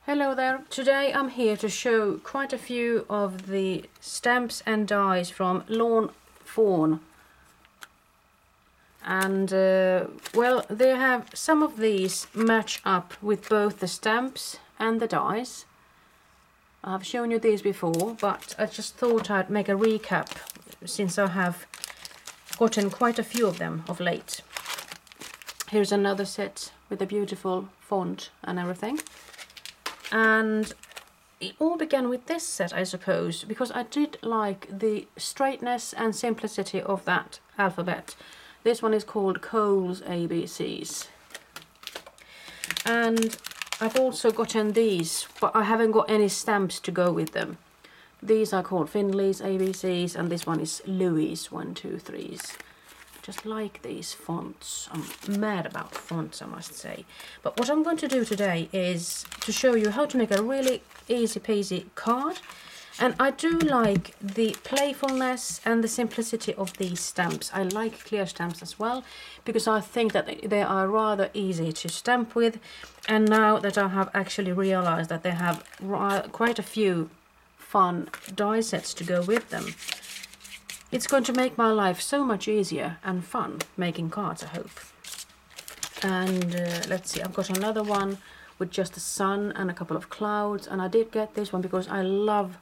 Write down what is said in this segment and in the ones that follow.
Hello there. Today I'm here to show quite a few of the stamps and dies from Lawn Fawn. And well, they have some of these match up with both the stamps and the dies. I've shown you these before, but I just thought I'd make a recap since I have gotten quite a few of them of late. Here's another set with a beautiful font and everything. And it all began with this set, I suppose, because I did like the straightness and simplicity of that alphabet. This one is called Cole's ABCs. And I've also gotten these, but I haven't got any stamps to go with them. These are called Finley's ABCs, and this one is Louie's 1, 2, 3s. Just like these fonts. I'm mad about fonts, I must say. But what I'm going to do today is to show you how to make a really easy peasy card. And I do like the playfulness and the simplicity of these stamps. I like clear stamps as well, because I think that they are rather easy to stamp with. And now that I have actually realized that they have quite a few fun die sets to go with them, it's going to make my life so much easier and fun making cards, I hope. And let's see, I've got another one with just the sun and a couple of clouds. And I did get this one because I love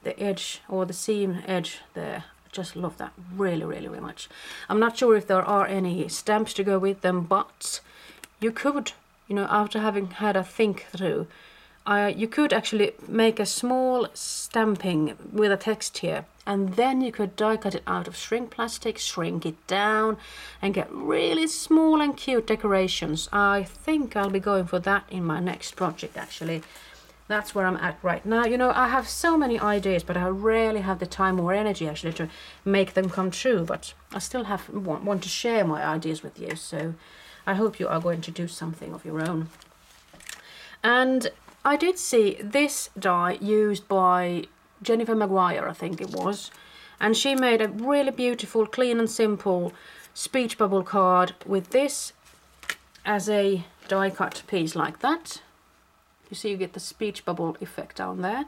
the edge, or the seam edge there. I just love that really, really, really much. I'm not sure if there are any stamps to go with them, but you could, you know, after having had a think through, you could actually make a small stamping with a text here, and then you could die cut it out of shrink plastic, shrink it down, and get really small and cute decorations. I think I'll be going for that in my next project, actually. That's where I'm at right now. You know, I have so many ideas, but I rarely have the time or energy actually to make them come true. But I still want to share my ideas with you, so I hope you are going to do something of your own. And I did see this die used by Jennifer Maguire, I think it was, and she made a really beautiful, clean and simple speech bubble card with this as a die cut piece like that. You see, you get the speech bubble effect down there,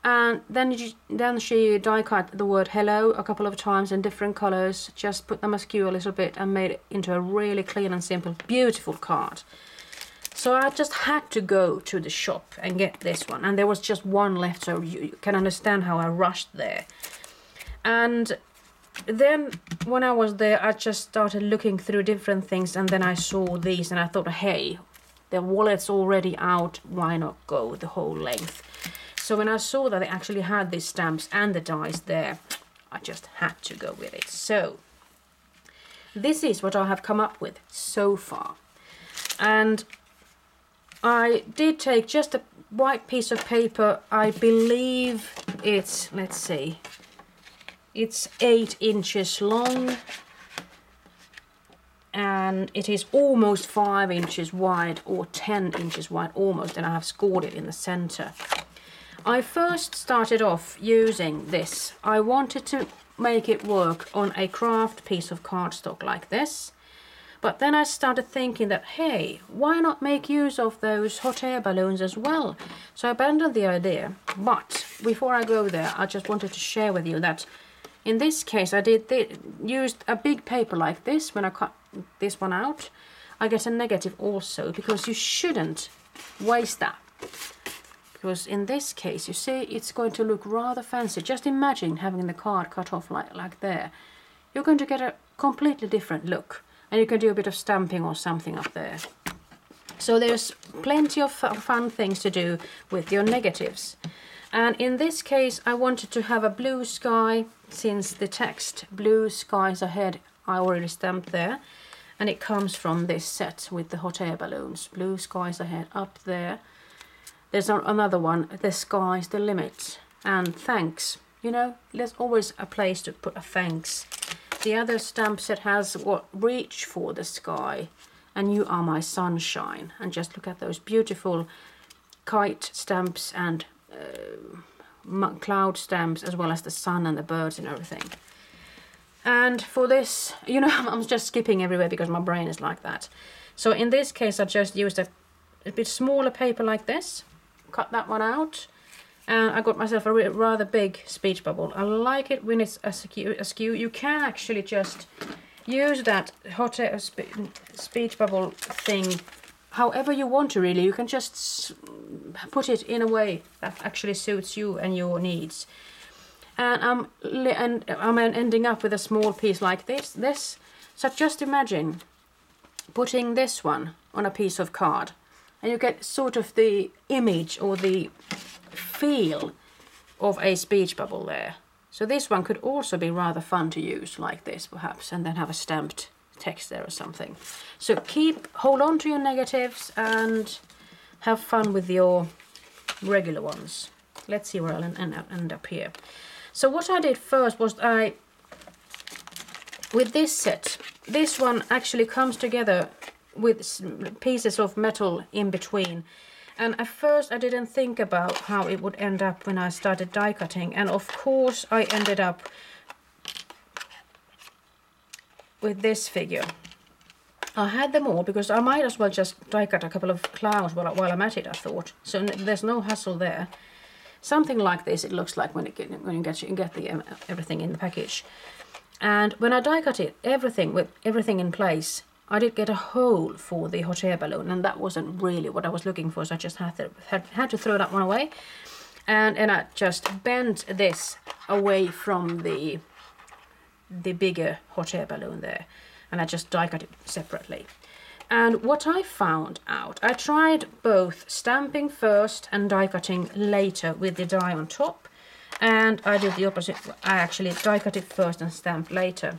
and then she die cut the word hello a couple of times in different colors, just put them askew a little bit and made it into a really clean and simple, beautiful card. So I just had to go to the shop and get this one, and there was just one left, so you can understand how I rushed there. And then when I was there, I just started looking through different things, and then I saw these and I thought, hey, the wallet's already out, why not go the whole length? So when I saw that they actually had these stamps and the dies there, I just had to go with it. So this is what I have come up with so far. And I did take just a white piece of paper. I believe it's, let's see, it's 8 inches long, and it is almost 5 inches wide, or 10 inches wide almost, and I have scored it in the center. I first started off using this. I wanted to make it work on a craft piece of cardstock like this. But then I started thinking that, hey, why not make use of those hot air balloons as well? So I abandoned the idea. But before I go there, I just wanted to share with you that in this case, I used a big paper like this. When I cut this one out, I get a negative also, because you shouldn't waste that. Because in this case, you see, it's going to look rather fancy. Just imagine having the card cut off like there. You're going to get a completely different look. And you can do a bit of stamping or something up there. So there's plenty of fun things to do with your negatives. And in this case, I wanted to have a blue sky, since the text blue skies ahead I already stamped there. And it comes from this set with the hot air balloons. Blue skies ahead up there. There's another one, the sky's the limit. And thanks. You know, there's always a place to put a thanks. The other stamp set has what, reach for the sky, and you are my sunshine. And just look at those beautiful kite stamps and cloud stamps, as well as the sun and the birds and everything. And for this, you know, I'm just skipping everywhere because my brain is like that. So in this case, I just used a bit smaller paper like this, cut that one out. And I got myself a rather big speech bubble. I like it when it's askew. You can actually just use that hot air speech bubble thing however you want to, really. You can just put it in a way that actually suits you and your needs. And I'm ending up with a small piece like this. So just imagine putting this one on a piece of card, and you get sort of the image or the feel of a speech bubble there. So this one could also be rather fun to use like this, perhaps, and then have a stamped text there or something. So hold on to your negatives and have fun with your regular ones. Let's see where I'll end up here. So what I did first was with this set, this one actually comes together with pieces of metal in between. And at first I didn't think about how it would end up when I started die cutting. And of course I ended up with this figure. I had them all because I might as well just die cut a couple of clowns while I'm at it, I thought. So there's no hassle there. Something like this it looks like when you get the everything in the package. And when I die cut it, with everything in place, I did get a hole for the hot air balloon, and that wasn't really what I was looking for, so I just had to throw that one away. And I just bent this away from the bigger hot air balloon there, and I just die cut it separately. And what I found out, I tried both stamping first and die cutting later with the die on top, and I did the opposite. I actually die cut it first and stamped later.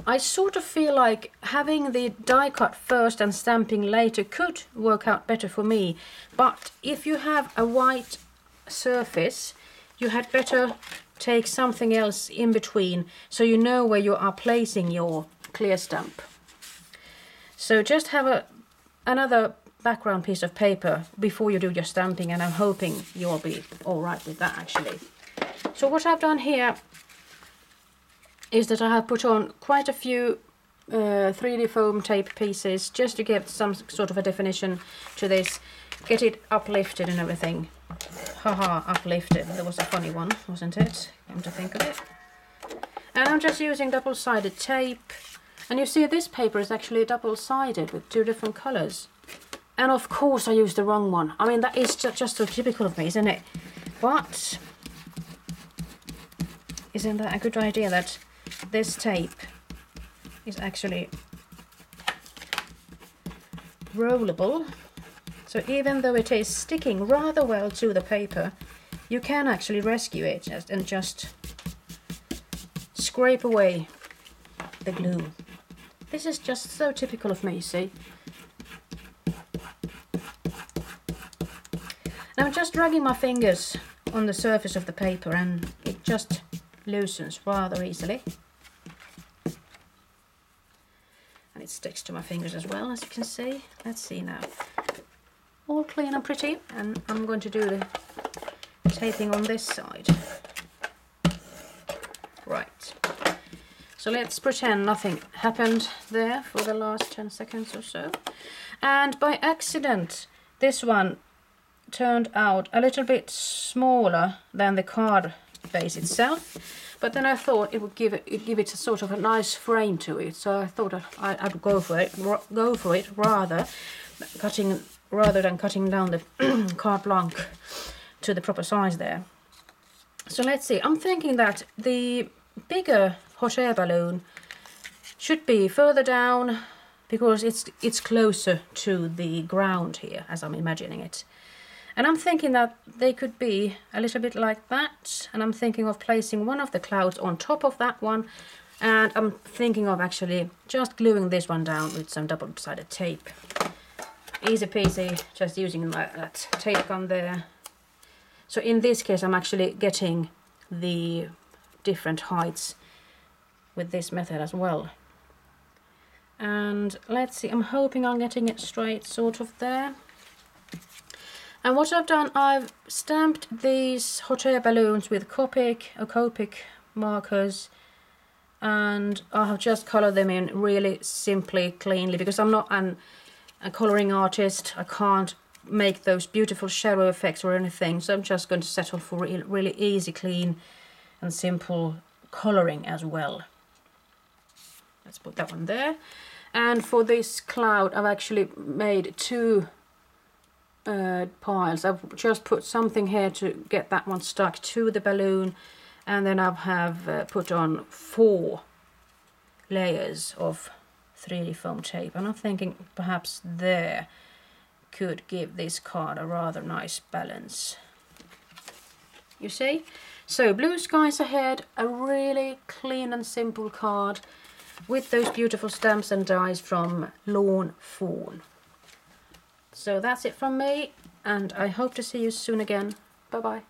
I sort of feel like having the die cut first and stamping later could work out better for me, but if you have a white surface, you had better take something else in between so you know where you are placing your clear stamp. So just have another background piece of paper before you do your stamping, and I'm hoping you'll be all right with that actually. So what I've done here is that I have put on quite a few 3D foam tape pieces just to give some sort of a definition to this, get it uplifted and everything. Haha, uplifted. That was a funny one, wasn't it? Come to think of it. And I'm just using double-sided tape. And you see this paper is actually double-sided with 2 different colours. And of course I used the wrong one. I mean, that is just so typical of me, isn't it? But isn't that a good idea that this tape is actually rollable? So even though it is sticking rather well to the paper, you can actually rescue it and just scrape away the glue. This is just so typical of me, see? Now I'm just dragging my fingers on the surface of the paper and it just loosens rather easily. And it sticks to my fingers as well, as you can see. Let's see now. All clean and pretty, and I'm going to do the taping on this side. Right. So let's pretend nothing happened there for the last 10 seconds or so. And by accident, this one turned out a little bit smaller than the card base itself, but then I thought it would give it a sort of a nice frame to it, so I thought I'd go for it rather than cutting down the carte blanche to the proper size there. So let's see, I'm thinking that the bigger hot air balloon should be further down because it's closer to the ground here, as I'm imagining it. And I'm thinking that they could be a little bit like that, and I'm thinking of placing one of the clouds on top of that one, and I'm thinking of actually just gluing this one down with some double-sided tape. Easy peasy, just using that tape gun there. So in this case I'm actually getting the different heights with this method as well. And let's see, I'm hoping I'm getting it straight sort of there. And what I've done, I've stamped these hot air balloons with Copic markers, and I have just coloured them in really simply, cleanly, because I'm not a colouring artist. I can't make those beautiful shadow effects or anything, so I'm just going to settle for really easy, clean and simple colouring as well. Let's put that one there. And for this cloud I've actually made two piles. I've just put something here to get that one stuck to the balloon, and then I have put on 4 layers of 3D foam tape, and I'm thinking perhaps there could give this card a rather nice balance. You see? So blue skies ahead, a really clean and simple card with those beautiful stamps and dies from Lawn Fawn. So that's it from me, and I hope to see you soon again. Bye bye.